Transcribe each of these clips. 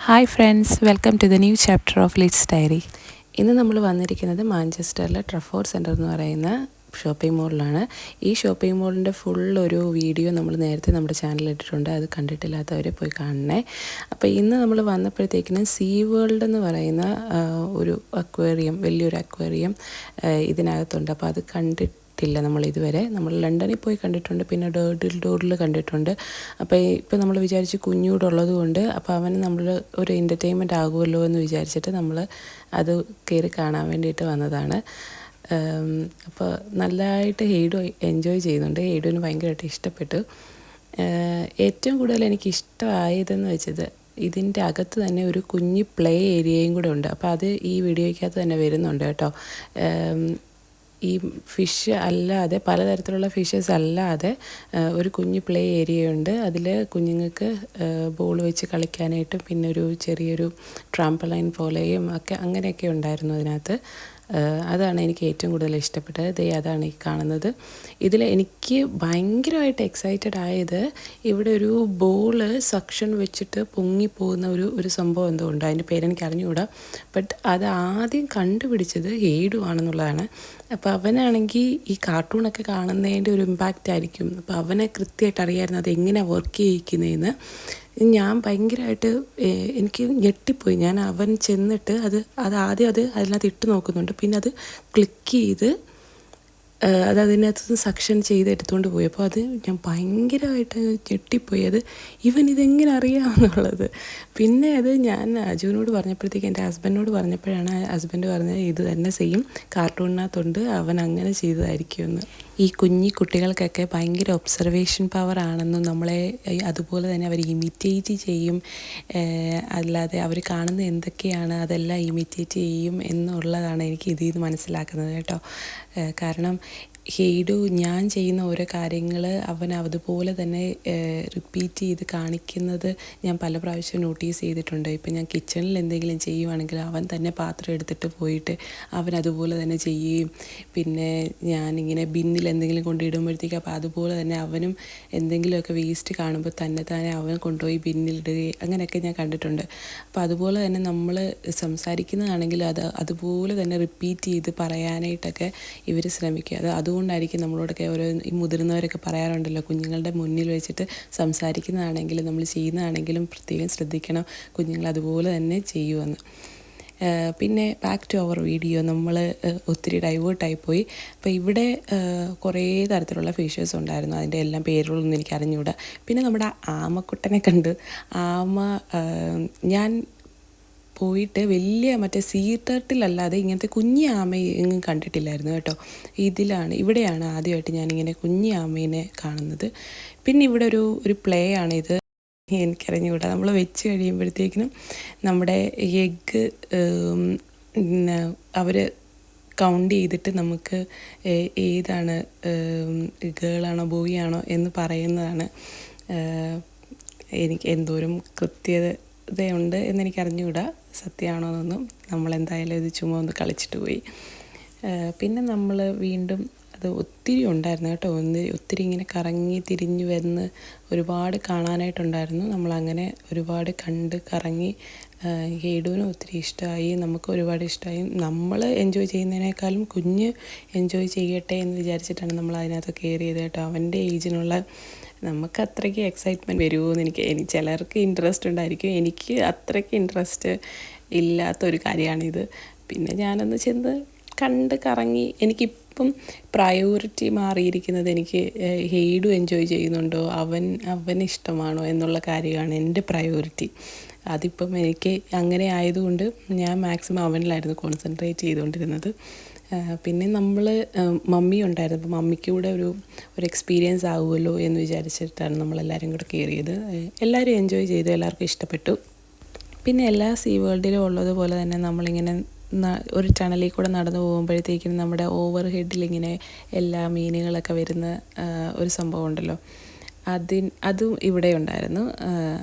Hi friends, welcome to the new chapter of lits diary. ഇന്ന് നമ്മൾ വന്നിരിക്കുന്നത് മാഞ്ചസ്റ്ററിലെ Trafford centre എന്ന് പറയുന്ന ഷോപ്പിംഗ് മോളിലാണ്. ഈ ഷോപ്പിംഗ് മോളിൻ്റെ ഫുൾ ഒരു വീഡിയോ നമ്മൾ നേരത്തെ നമ്മുടെ ചാനലിൽ ഇട്ടിട്ടുണ്ട്. അത് കണ്ടിട്ടില്ലാത്തവരെ പോയി കാണണേ. അപ്പോൾ ഇന്ന് നമ്മൾ വന്നപ്പോഴത്തേക്കിനും സീ വേൾഡ് എന്ന് പറയുന്ന ഒരു അക്വേറിയം, വലിയൊരു അക്വേറിയം ഇതിനകത്തുണ്ട്. അപ്പോൾ അത് നമ്മൾ ഇതുവരെ ലണ്ടനിൽ പോയി കണ്ടിട്ടുണ്ട്, പിന്നെ ഡോഡിൽ കണ്ടിട്ടുണ്ട്. അപ്പോൾ ഇപ്പോൾ നമ്മൾ വിചാരിച്ച് കുഞ്ഞൂടുള്ളത് കൊണ്ട് അപ്പോൾ അവന് നമ്മൾ ഒരു എൻ്റർടൈൻമെൻറ്റ് ആകുമല്ലോ എന്ന് വിചാരിച്ചിട്ട് നമ്മൾ അത് കയറി കാണാൻ വേണ്ടിയിട്ട് വന്നതാണ്. അപ്പോൾ നല്ലതായിട്ട് ഹെയ്ഡു എൻജോയ് ചെയ്യുന്നുണ്ട്. ഹെയ്ഡുവിന് ഭയങ്കരമായിട്ട് ഇഷ്ടപ്പെട്ടു. ഏറ്റവും കൂടുതൽ എനിക്ക് ഇഷ്ടമായതെന്ന് വെച്ചത് ഇതിൻ്റെ അകത്ത് തന്നെ ഒരു കുഞ്ഞ് പ്ലേ ഏരിയയും കൂടെ ഉണ്ട്. അപ്പോൾ അത് ഈ വീഡിയോയ്ക്കകത്ത് തന്നെ വരുന്നുണ്ട് കേട്ടോ. ഈ ഫിഷ് അല്ലാതെ, പലതരത്തിലുള്ള ഫിഷസ് അല്ലാതെ ഒരു കുഞ്ഞ് പ്ലേ ഏരിയയുണ്ട്. അതിൽ കുഞ്ഞുങ്ങൾക്ക് ബോൾ വെച്ച് കളിക്കാനായിട്ടും പിന്നെ ഒരു ചെറിയൊരു ട്രാംപലൈൻ പോലെയും ഒക്കെ അങ്ങനെയൊക്കെ ഉണ്ടായിരുന്നു അതിനകത്ത്. അതാണ് എനിക്ക് ഏറ്റവും കൂടുതൽ ഇഷ്ടപ്പെട്ടത്. അതാണ് ഈ കാണുന്നത്. ഇതിൽ എനിക്ക് ഭയങ്കരമായിട്ട് എക്സൈറ്റഡ് ആയത് ഇവിടെ ഒരു ബോള് സക്ഷൻ വെച്ചിട്ട് പൊങ്ങിപ്പോകുന്ന ഒരു സംഭവം എന്തോ ഉണ്ട്. അതിൻ്റെ പേരെനിക്ക് അറിഞ്ഞുകൂടാ. ബട്ട് അത് ആദ്യം കണ്ടുപിടിച്ചത് ഹെയ്ഡു ആണെന്നുള്ളതാണ്. അപ്പോൾ അവനാണെങ്കിൽ ഈ കാർട്ടൂണൊക്കെ കാണുന്നതിൻ്റെ ഒരു ഇമ്പാക്റ്റ് ആയിരിക്കും. അപ്പോൾ അവനെ കൃത്യമായിട്ട് അറിയാമായിരുന്നു അത് എങ്ങനെയാണ് വർക്ക് ചെയ്യിക്കുന്നതെന്ന്. ഞാൻ ഭയങ്കരമായിട്ട് എനിക്ക് ഞെട്ടിപ്പോയി. ഞാൻ അവൻ ചെന്നിട്ട് ആദ്യം അതിനകത്ത് ഇട്ട് നോക്കുന്നുണ്ട്. പിന്നെ അത് ക്ലിക്ക് ചെയ്ത് അതിനകത്ത് സക്ഷൻ ചെയ്ത് എടുത്തുകൊണ്ട് പോയി. അപ്പോൾ അത് ഞാൻ ഭയങ്കരമായിട്ട് ഞെട്ടിപ്പോയി. ഇവൻ ഇതെങ്ങനെ അറിയാമെന്നുള്ളത്. പിന്നെ അത് ഞാൻ അജുവിനോട് പറഞ്ഞപ്പോഴത്തേക്ക്, എൻ്റെ ഹസ്ബൻഡിനോട് പറഞ്ഞപ്പോഴാണ് ഹസ്ബൻഡ് പറഞ്ഞത് ഇത് തന്നെ സെയിം കാർട്ടൂണിനകത്തുണ്ട്, അവൻ അങ്ങനെ ചെയ്തതായിരിക്കുമെന്ന്. ഈ കുട്ടികൾക്കൊക്കെ ഭയങ്കര ഒബ്സർവേഷൻ പവർ ആണെന്നും നമ്മളെ അതുപോലെ തന്നെ അവർ ഇമിറ്റേറ്റ് ചെയ്യും, അല്ലാതെ അവർ കാണുന്ന എന്തൊക്കെയാണ് അതെല്ലാം ഇമിറ്റേറ്റ് ചെയ്യും എന്നുള്ളതാണ് എനിക്ക് ഇതിൽ നിന്ന് മനസ്സിലാക്കുന്നത് കേട്ടോ. കാരണം ഹെയ്ഡു ഞാൻ ചെയ്യുന്ന ഓരോ കാര്യങ്ങൾ അവൻ അതുപോലെ തന്നെ റിപ്പീറ്റ് ചെയ്ത് കാണിക്കുന്നത് ഞാൻ പല പ്രാവശ്യം നോട്ടീസ് ചെയ്തിട്ടുണ്ട്. ഇപ്പം ഞാൻ കിച്ചണിൽ എന്തെങ്കിലും ചെയ്യുവാണെങ്കിൽ അവൻ തന്നെ പാത്രം എടുത്തിട്ട് പോയിട്ട് അവൻ അതുപോലെ തന്നെ ചെയ്യുകയും, പിന്നെ ഞാനിങ്ങനെ ബിന്നിൽ എന്തെങ്കിലും കൊണ്ടിടുമ്പോഴത്തേക്ക് അപ്പോൾ അതുപോലെ തന്നെ അവനും എന്തെങ്കിലുമൊക്കെ വേസ്റ്റ് കാണുമ്പോൾ തന്നെ അവൻ കൊണ്ടുപോയി ബിന്നിലിടുകയും അങ്ങനെയൊക്കെ ഞാൻ കണ്ടിട്ടുണ്ട്. അപ്പോൾ അതുപോലെ തന്നെ നമ്മൾ സംസാരിക്കുന്നതാണെങ്കിൽ അതുപോലെ തന്നെ റിപ്പീറ്റ് ചെയ്ത് പറയാനായിട്ടൊക്കെ ഇവർ ശ്രമിക്കുക. അതുകൊണ്ടായിരിക്കും നമ്മളോടൊക്കെ ഈ മുതിർന്നവരൊക്കെ പറയാറുണ്ടല്ലോ, കുഞ്ഞുങ്ങളുടെ മുന്നിൽ വെച്ചിട്ട് സംസാരിക്കുന്നതാണെങ്കിലും നമ്മൾ ചെയ്യുന്നതാണെങ്കിലും പ്രത്യേകം ശ്രദ്ധിക്കണം, കുഞ്ഞുങ്ങൾ അതുപോലെ തന്നെ ചെയ്യുമെന്ന്. പിന്നെ ബാക്ക് ടു അവർ വീഡിയോ, നമ്മൾ ഒത്തിരി ഡൈവേർട്ടായിപ്പോയി. അപ്പോൾ ഇവിടെ കുറേ തരത്തിലുള്ള ഫിഷസ് ഉണ്ടായിരുന്നു. അതിൻ്റെ എല്ലാം പേരുകളൊന്നും എനിക്ക് അറിഞ്ഞുകൂടാ. പിന്നെ നമ്മുടെ ആമക്കുട്ടനെ കണ്ട്. ഞാൻ പോയിട്ട് വലിയ മറ്റേ സീ ടർട്ടിലല്ലാതെ ഇങ്ങനത്തെ കുഞ്ഞി ആമ എങ്ങും കണ്ടിട്ടില്ലായിരുന്നു കേട്ടോ. ഇവിടെയാണ് ആദ്യമായിട്ട് ഞാനിങ്ങനെ കുഞ്ഞി ആമേനെ കാണുന്നത്. പിന്നെ ഇവിടെ ഒരു പ്ലേ ആണിത്. എനിക്കറിഞ്ഞുകൂടാ, നമ്മൾ വെച്ച് കഴിയുമ്പോഴത്തേക്കിനും നമ്മുടെ എഗ്ഗ് അവർ കൗണ്ട് ചെയ്തിട്ട് നമുക്ക് ഏതാണ് ഗേളാണോ ബോയ് ആണോ എന്ന് പറയുന്നതാണ്. എനിക്ക് എന്തോരം കൃത്യതയുണ്ട് എന്നെനിക്കറിഞ്ഞുകൂടാ, സത്യമാണോ എന്നൊന്നും. നമ്മളെന്തായാലും ഇത് ചുമ്മാ ഒന്ന് കളിച്ചിട്ട് പോയി. പിന്നെ നമ്മൾ വീണ്ടും അത് ഒത്തിരി ഉണ്ടായിരുന്നു കേട്ടോ. ഒത്തിരി ഇങ്ങനെ കറങ്ങി തിരിഞ്ഞു വന്ന് ഒരുപാട് കാണാനായിട്ടുണ്ടായിരുന്നു. നമ്മളങ്ങനെ ഒരുപാട് കറങ്ങി. ഹെയ്ഡുവിനും ഒത്തിരി ഇഷ്ടമായി, നമുക്ക് ഒരുപാട് ഇഷ്ടമായി. നമ്മൾ എൻജോയ് ചെയ്യുന്നതിനേക്കാളും കുഞ്ഞ് എൻജോയ് ചെയ്യട്ടെ എന്ന് വിചാരിച്ചിട്ടാണ് നമ്മൾ അതിനകത്ത് കയറിയത് കേട്ടോ. അവൻ്റെ ഏജിനുള്ള നമുക്ക് അത്രയ്ക്ക് എക്സൈറ്റ്മെൻറ്റ് വരുമോ എന്ന് എനിക്ക് ചിലർക്ക് ഇൻട്രസ്റ്റ് ഉണ്ടായിരിക്കും, എനിക്ക് അത്രയ്ക്ക് ഇൻട്രസ്റ്റ് ഇല്ലാത്തൊരു കാര്യമാണിത്. പിന്നെ ഞാനൊന്ന് ചെന്ന് കറങ്ങി. എനിക്കിപ്പം പ്രയോറിറ്റി മാറിയിരിക്കുന്നത് എനിക്ക് ഹെയ്ഡു എൻജോയ് ചെയ്യുന്നുണ്ടോ, അവൻ ഇഷ്ടമാണോ എന്നുള്ള കാര്യമാണ് എൻ്റെ പ്രയോറിറ്റി. അതിപ്പം എനിക്ക് അങ്ങനെ ആയതുകൊണ്ട് ഞാൻ മാക്സിമം അവനിലായിരുന്നു കോൺസെൻട്രേറ്റ് ചെയ്തുകൊണ്ടിരുന്നത്. പിന്നെ മമ്മി ഉണ്ടായിരുന്നു. അപ്പോൾ മമ്മിക്ക് കൂടെ ഒരു എക്സ്പീരിയൻസ് ആകുമല്ലോ എന്ന് വിചാരിച്ചിട്ടാണ് നമ്മളെല്ലാവരും കൂടെ കയറിയത്. എല്ലാവരും എൻജോയ് ചെയ്തു, എല്ലാവർക്കും ഇഷ്ടപ്പെട്ടു. പിന്നെ എല്ലാ സീ വേൾഡിലും ഉള്ളതുപോലെ തന്നെ നമ്മളിങ്ങനെ ഒരു ടണലിൽ കൂടെ നടന്നു പോകുമ്പോഴത്തേക്കും നമ്മുടെ ഓവർ ഹെഡിലിങ്ങനെ എല്ലാ മീനുകളൊക്കെ വരുന്ന ഒരു സംഭവം ഉണ്ടല്ലോ, അതും ഇവിടെ ഉണ്ടായിരുന്നു.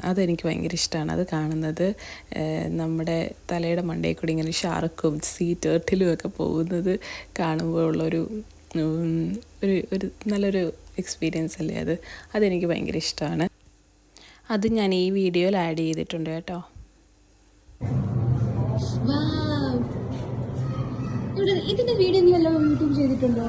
അതെനിക്ക് ഭയങ്കര ഇഷ്ടമാണ് അത് കാണുന്നത്. നമ്മുടെ തലയുടെ മണ്ടയിൽ കൂടി ഇങ്ങനെ ഷാർക്കും സീ ടേർട്ടിലും ഒക്കെ പോകുന്നത് കാണുമ്പോഴുള്ളൊരു നല്ലൊരു എക്സ്പീരിയൻസ് അല്ലേ അതെനിക്ക് ഭയങ്കര ഇഷ്ടമാണ്. അത് ഞാൻ ഈ വീഡിയോയിൽ ആഡ് ചെയ്തിട്ടുണ്ട് കേട്ടോ. ഇതിന്റെ വീഡിയോ നീ വല്ല യൂട്യൂബ് ചെയ്തിട്ടുണ്ടോ?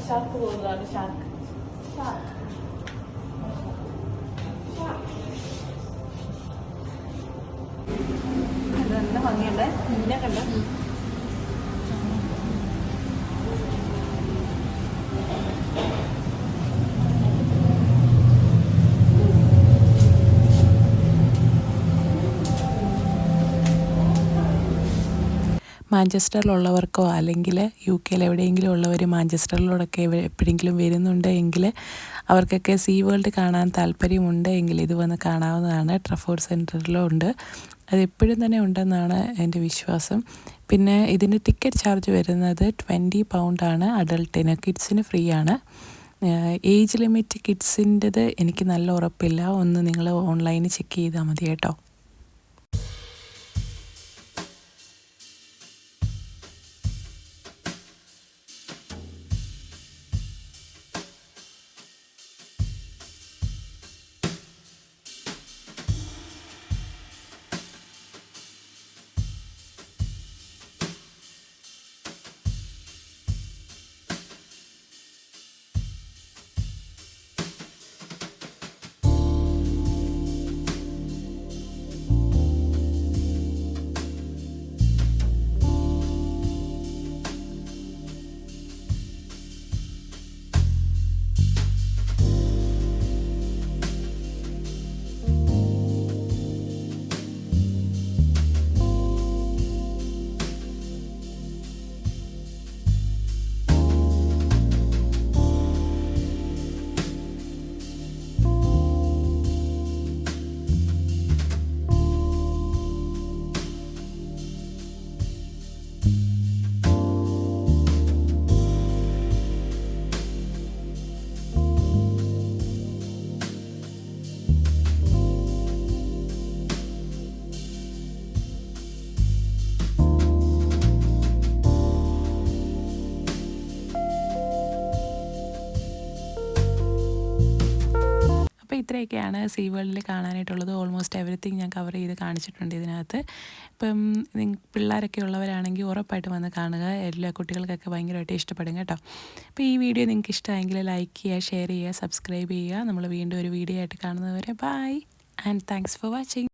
ഷാർക്ക് പോകുന്നതാണ് ഷാർക്ക്. നല്ല ഭംഗിയുണ്ട്. മീനെ കണ്ട മാഞ്ചസ്റ്ററിലുള്ളവർക്കോ അല്ലെങ്കിൽ യു കെയിൽ എവിടെയെങ്കിലും ഉള്ളവർ മാഞ്ചസ്റ്ററിലൂടെയൊക്കെ എപ്പോഴെങ്കിലും വരുന്നുണ്ട് എങ്കിൽ അവർക്കൊക്കെ സീ വേൾഡ് കാണാൻ താല്പര്യമുണ്ട് എങ്കിൽ ഇത് വന്ന് കാണാവുന്നതാണ്. ട്രഫോർഡ് സെൻറ്ററിലും ഉണ്ട്, അതെപ്പോഴും തന്നെ ഉണ്ടെന്നാണ് എൻ്റെ വിശ്വാസം. പിന്നെ ഇതിൻ്റെ ടിക്കറ്റ് ചാർജ് വരുന്നത് £20 അഡൾട്ടിന്, കിഡ്സിന് ഫ്രീ ആണ്. ഏജ് ലിമിറ്റ് കിഡ്സിൻ്റെത് എനിക്ക് നല്ല ഉറപ്പില്ല, ഒന്ന് നിങ്ങൾ ഓൺലൈനിൽ ചെക്ക് ചെയ്താൽ മതി കേട്ടോ. അപ്പോൾ ഇത്രയൊക്കെയാണ് സീ വേൾഡിൽ കാണാനായിട്ടുള്ളത്. ഓൾമോസ്റ്റ് എവറിത്തിങ് ഞാൻ കവർ ചെയ്ത് കാണിച്ചിട്ടുണ്ട് ഇതിനകത്ത്. ഇപ്പം പിള്ളേരൊക്കെ ഉള്ളവരാണെങ്കിൽ ഉറപ്പായിട്ട് വന്ന് കാണുക, എല്ലാ കുട്ടികൾക്കൊക്കെ ഭയങ്കരമായിട്ട് ഇഷ്ടപ്പെടും കേട്ടോ. അപ്പോൾ ഈ വീഡിയോ നിങ്ങൾക്ക് ഇഷ്ടമായെങ്കിൽ ലൈക്ക് ചെയ്യുക, ഷെയർ ചെയ്യുക, സബ്സ്ക്രൈബ് ചെയ്യുക. നമ്മൾ വീണ്ടും ഒരു വീഡിയോ ആയിട്ട് കാണുന്നതുവരെ bye and thanks for watching.